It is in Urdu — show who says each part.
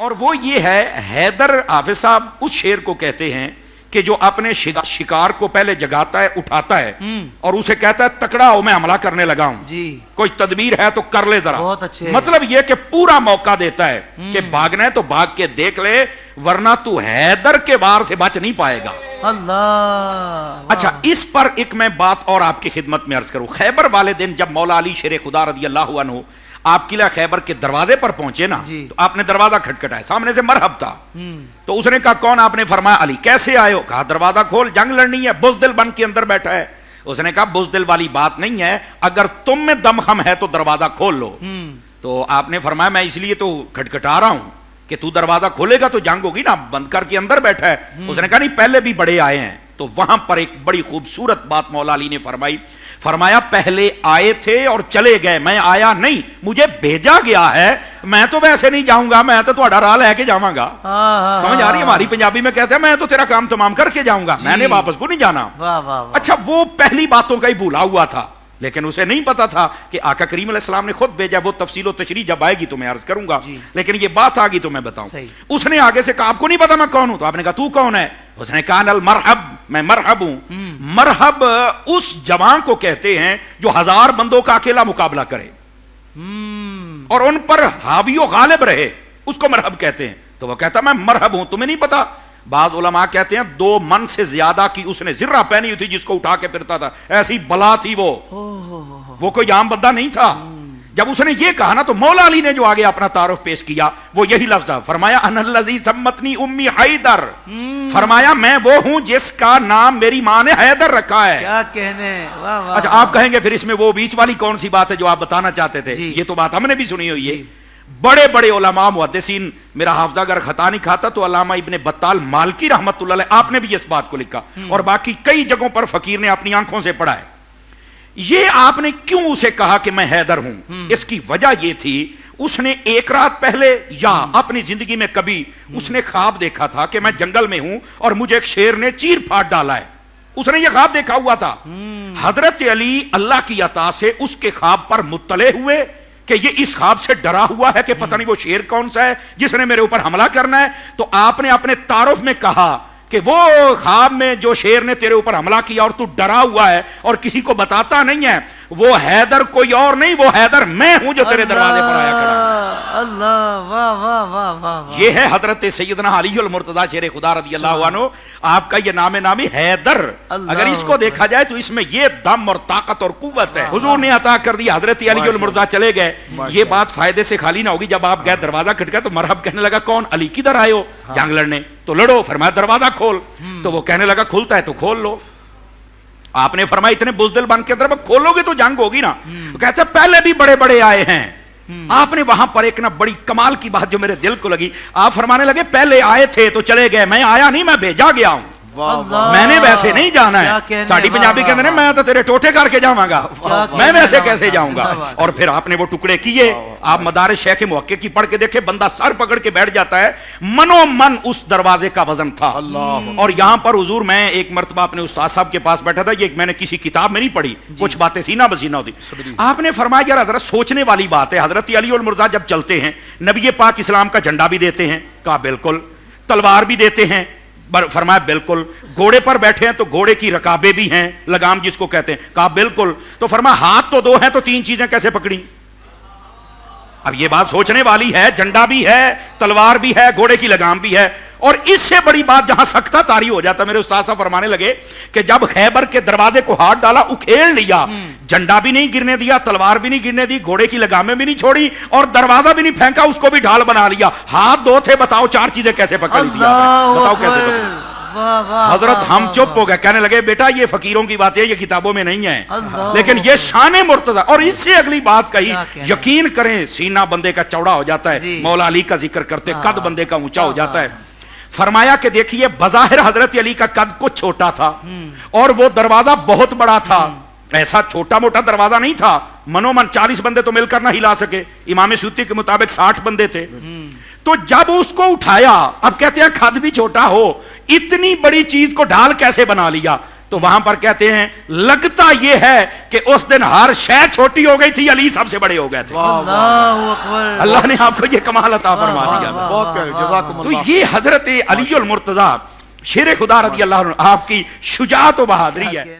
Speaker 1: اور وہ یہ ہے حیدر حافظ صاحب اس شعر کو کہتے ہیں کہ جو اپنے شکار کو پہلے جگاتا ہے، اٹھاتا ہے اور اسے کہتا ہے تکڑا ہو میں حملہ کرنے لگا ہوں جی، کوئی تدبیر ہے تو کر لے ذرا.
Speaker 2: بہت اچھے.
Speaker 1: مطلب یہ کہ پورا موقع دیتا ہے کہ بھاگنا ہے تو بھاگ کے دیکھ لے، ورنہ تو حیدر کے وار سے بچ نہیں پائے گا.
Speaker 2: اللہ.
Speaker 1: اچھا اس پر ایک میں بات اور آپ کی خدمت میں عرض کروں. خیبر والے دن جب مولا علی شیر خدا رضی اللہ عنہ آپ قلعہ خیبر کے دروازے پر پہنچے نا تو آپ نے دروازہ کھٹکھٹایا، سامنے سے مرحب تھا. تو اس نے کہا کون؟ آپ نے فرمایا علی. کیسے آئے ہو؟ کہا دروازہ کھول، جنگ لڑنی ہے. بزدل بن کے اندر بیٹھا ہے. اس نے کہا بزدل والی بات نہیں ہے، اگر تم میں دم خم ہے تو دروازہ کھول لو. تو آپ نے فرمایا میں اس لیے تو کھٹکھٹا رہا ہوں کہ تو دروازہ کھولے گا تو جنگ ہوگی نا، بند کر کے اندر بیٹھا ہے. اس نے کہا نہیں پہلے بھی بڑے آئے ہیں. تو وہاں پر ایک بڑی خوبصورت بات مولا علی نے فرمایا پہلے آئے تھے اور چلے گئے، میں آیا نہیں، مجھے بھیجا گیا ہے. میں تو ویسے نہیں جاؤں گا، میں تو تھوڑا راہ لے کے جاؤں گا. سمجھ آ رہی ہے؟ ہماری پنجابی میں کہتے ہیں میں تو تیرا کام تمام کر کے جاؤں گا، میں نے واپس کو نہیں جانا. اچھا وہ پہلی باتوں کا ہی بھولا ہوا تھا، لیکن اسے نہیں پتا تھا کہ آقا کریم علیہ السلام نے خود بھیجا. وہ تفصیل و تشریح جب آئے گی تو میں عرض کروں گا، لیکن یہ بات آ گئی تو میں بتاؤں. اس نے آگے سے کہا آپ کو نہیں پتا میں کون ہوں؟ تو آپ نے کہا تو کون ہے؟ اس نے کہا المرحب، میں مرحب ہوں. مرحب اس جوان کو کہتے ہیں جو 1000 بندوں کا اکیلا مقابلہ کرے اور ان پر حاوی و غالب رہے، اس کو مرحب کہتے ہیں. تو وہ کہتا میں مرحب ہوں، تمہیں نہیں پتا؟ بعض علماء کہتے ہیں 2 من سے زیادہ کی اس نے زرہ پہنی ہوئی تھی جس کو اٹھا کے پھرتا تھا، ایسی بلا تھی وہ کوئی عام بندہ نہیں تھا. جب اس نے یہ کہا نا تو مولا علی نے جو آگے اپنا تعارف پیش کیا وہ یہی لفظ ہے. فرمایا انا الذی سمتنی امی حیدر، فرمایا میں وہ ہوں جس کا نام میری ماں نے حیدر رکھا ہے.
Speaker 2: کیا کہنے.
Speaker 1: اچھا آپ کہیں گے پھر اس میں وہ بیچ والی کون سی بات ہے جو آپ بتانا چاہتے تھے؟ یہ تو بات ہم نے بھی سنی ہوئی ہے. بڑے بڑے علماء محدثین، میرا حافظہ اگر خطا نہیں کھاتا تو علامہ ابن بطال مالکی رحمت اللہ علیہ آپ نے بھی اس بات کو لکھا، اور باقی کئی جگہوں پر فقیر نے اپنی آنکھوں سے پڑھا ہے. یہ آپ نے کیوں اسے کہا کہ میں حیدر ہوں؟ اس کی وجہ یہ تھی اس نے ایک رات پہلے یا اپنی زندگی میں کبھی اس نے خواب دیکھا تھا کہ میں جنگل میں ہوں اور مجھے ایک شیر نے چیر پھاڑ ڈالا ہے. اس نے یہ خواب دیکھا ہوا تھا. حضرت علی اللہ کی عطا سے اس کے خواب پر مطلع ہوئے کہ یہ اس خواب سے ڈرا ہوا ہے کہ پتہ نہیں وہ شیر کون سا ہے جس نے میرے اوپر حملہ کرنا ہے. تو آپ نے اپنے تعارف میں کہا کہ وہ خواب میں جو شیر نے تیرے اوپر حملہ کیا اور تو ڈرا ہوا ہے اور کسی کو بتاتا نہیں ہے، وہ حیدر کوئی اور نہیں، وہ حیدر میں ہوں جو تیرے دروازے پر آیا کھڑا.
Speaker 2: اللہ واہ واہ واہ واہ.
Speaker 1: یہ ہے حضرت سیدنا علی المرتضیٰ شیر خدا رضی اللہ عنہ. آپ کا یہ نام نامی حیدر، اگر اس کو دیکھا جائے تو اس میں یہ دم اور طاقت اور قوت ہے. حضور نے عطا کر دی. حضرت علی المرتضیٰ چلے گئے. یہ بات فائدے سے خالی نہ ہوگی. جب آپ گئے دروازہ کھٹکا تو مرحب کہنے لگا کون؟ علی کدھر آئے ہو؟ جنگ لڑنے. تو لڑو. فرمایا دروازہ کھول. تو وہ کہنے لگا کھلتا ہے تو کھول لو. آپ نے فرمایا اتنے بزدل بن کے اندر کھولو گے تو جنگ ہوگی نا. کہتے ہیں پہلے بھی بڑے بڑے آئے ہیں. آپ نے وہاں پر ایک نا بڑی کمال کی بات جو میرے دل کو لگی. آپ فرمانے لگے پہلے آئے تھے تو چلے گئے، میں آیا نہیں، میں بھیجا گیا ہوں، میں نے ویسے نہیں جانا ہے. ساڑی پنجابی کے اندر میں تو تیرے ٹوٹے کر کے جاؤں گا، میں ویسے کیسے جاؤں گا. اور پھر آپ نے وہ ٹکڑے کیے. آپ مدارج شیخ محقق کی پڑھ کے دیکھے، بندہ سر پکڑ کے بیٹھ جاتا ہے. منو من اس دروازے کا وزن تھا. اور یہاں پر حضور میں ایک مرتبہ اپنے استاد صاحب کے پاس بیٹھا تھا، یہ میں نے کسی کتاب میں نہیں پڑھی، کچھ باتیں سینہ بسینہ ہوتی. آپ نے فرمایا یار حضرت سوچنے والی بات ہے، حضرت علی المرتضیٰ جب چلتے ہیں نبی پاک اسلام کا جھنڈا بھی دیتے ہیں؟ کہا بالکل. تلوار بھی دیتے ہیں؟ فرمایا بالکل. گھوڑے پر بیٹھے ہیں تو گھوڑے کی رکابیں بھی ہیں، لگام جس کو کہتے ہیں؟ کہا بالکل. تو فرمایا ہاتھ تو 2 ہیں تو 3 چیزیں کیسے پکڑی؟ اب یہ بات سوچنے والی ہے. جھنڈا بھی ہے، تلوار بھی ہے، گھوڑے کی لگام بھی ہے. اور اس سے بڑی بات جہاں سکتہ طاری ہو جاتا، میرے استاد صاحب فرمانے لگے کہ جب خیبر کے دروازے کو ہاتھ ڈالا، اکھیڑ لیا، جھنڈا بھی نہیں گرنے دیا، تلوار بھی نہیں گرنے دی، گھوڑے کی لگامیں بھی نہیں چھوڑی اور دروازہ بھی نہیں پھینکا، اس کو بھی ڈھال بنا لیا. ہاتھ 2 تھے، بتاؤ 4 چیزیں کیسے پکڑ لی تھی؟ بتاؤ کیسے پکڑ. حضرت ہم چپ ہو گئے، کہنے لگے بیٹا یہ فقیروں کی بات ہے، یہ کتابوں میں نہیں ہے، لیکن یہ شان مرتضیٰ. اور اس سے اگلی بات کہی، یقین کریں سینہ بندے کا چوڑا ہو جاتا ہے. مولا علی کا ذکر کرتے قد بندے کا اونچا ہو جاتا ہے. فرمایا کہ دیکھیے بظاہر حضرت علی کا قد کچھ چھوٹا تھا اور وہ دروازہ بہت بڑا تھا. ایسا چھوٹا موٹا دروازہ نہیں تھا. منو من 40 بندے تو مل کر نہ ہلا سکے. امام سیوطی کے مطابق 60 بندے تھے. تو جب اس کو اٹھایا، اب کہتے ہیں قد بھی چھوٹا ہو، اتنی بڑی چیز کو ڈھال کیسے بنا لیا؟ تو وہاں پر کہتے ہیں لگتا یہ ہے کہ اس دن ہر شے چھوٹی ہو گئی تھی، علی سب سے بڑے ہو گئے تھے.
Speaker 2: اللہ اکبر.
Speaker 1: اللہ نے آپ کو یہ کمال عطا فرما دیا.
Speaker 3: بہت پیارے، جزاکم
Speaker 1: تو
Speaker 3: اللہ.
Speaker 1: یہ حضرت علی المرتضیٰ شیر خدا رضی اللہ عنہ آپ کی شجاعت و بہادری ہے.